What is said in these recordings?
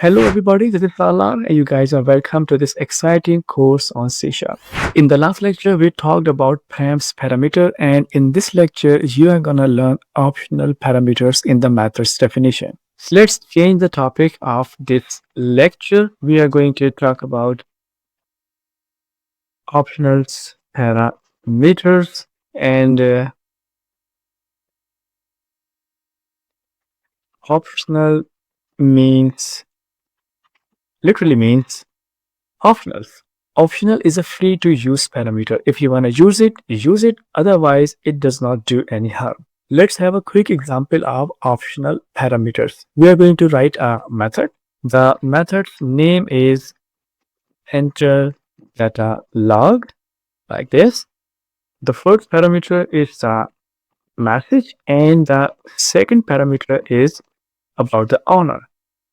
Hello everybody, this is Salar and you guys are welcome to this exciting course on C#. In the last lecture, we talked about params parameter, and in this lecture, you are gonna learn optional parameters in the methods definition. So let's change the topic of this lecture. We are going to talk about optional parameters, and optional literally means optionals. Optional is a free to use parameter. If you want to use it, use it. Otherwise, it does not do any harm. Let's have a quick example of optional parameters. We are going to write a method. The method's name is enter data logged, like this. The first parameter is the message, and the second parameter is about the owner,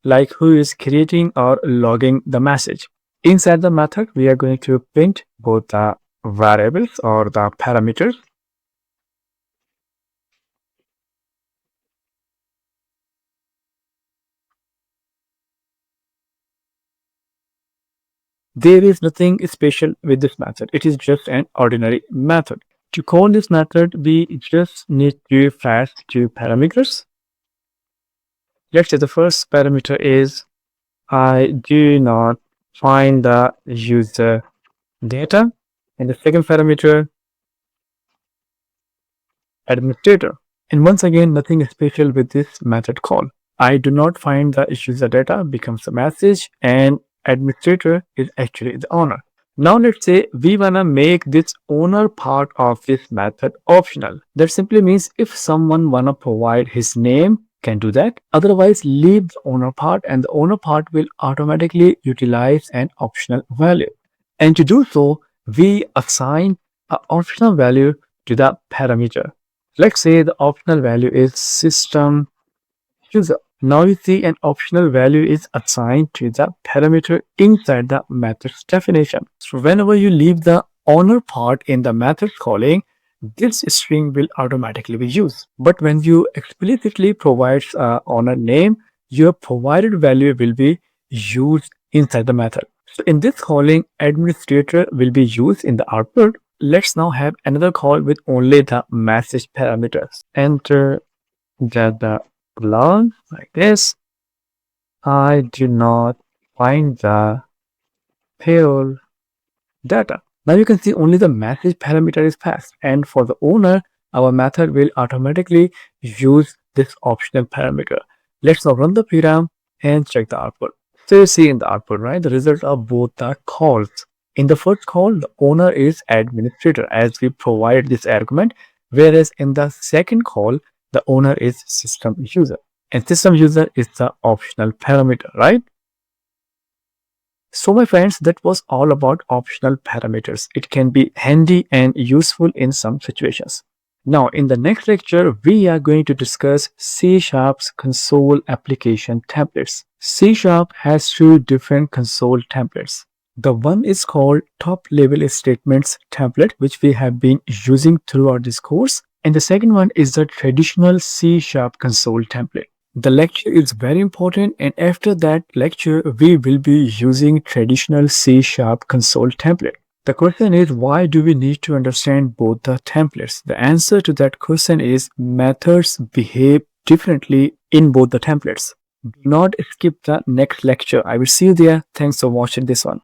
like who is creating or logging the message. Inside the method, we are going to print both the variables or the parameters. There is nothing special with this method. It is just an ordinary method. To call this method, we just need to pass two parameters. Let's say the first parameter is I do not find the user data, and the second parameter administrator. And once again, nothing special with this method call. I do not find the user data becomes a message, and administrator is actually the owner. Now let's say we wanna make this owner part of this method optional. That simply means if someone wanna provide his name, can do that. Otherwise, leave the owner part, and the owner part will automatically utilize an optional value. And to do so, we assign an optional value to the parameter. Let's say the optional value is system user. Now you see an optional value is assigned to the parameter inside the method's definition. So whenever you leave the owner part in the method calling, this string will automatically be used. But when you explicitly provide owner name, your provided value will be used inside the method. So in this calling, administrator will be used in the output. Let's now have another call with only the message parameters. Enter data log, like this. I do not find the payroll data. Now you can see only the message parameter is passed, and for the owner, our method will automatically use this optional parameter. Let's now run the program and check the output. So you see in the output, right, the result of both the calls. In the first call, the owner is administrator as we provided this argument, whereas in the second call, the owner is system user, and system user is the optional parameter, right? So my friends, that was all about optional parameters. It can be handy and useful in some situations. Now, in the next lecture, we are going to discuss C#'s console application templates. C# has two different console templates. The one is called top level statements template, which we have been using throughout this course. And the second one is the traditional C# console template. The lecture is very important, and after that lecture, we will be using traditional C# console template. The question is, why do we need to understand both the templates? The answer to that question is methods behave differently in both the templates. Do not skip the next lecture. I will see you there. Thanks for watching this one.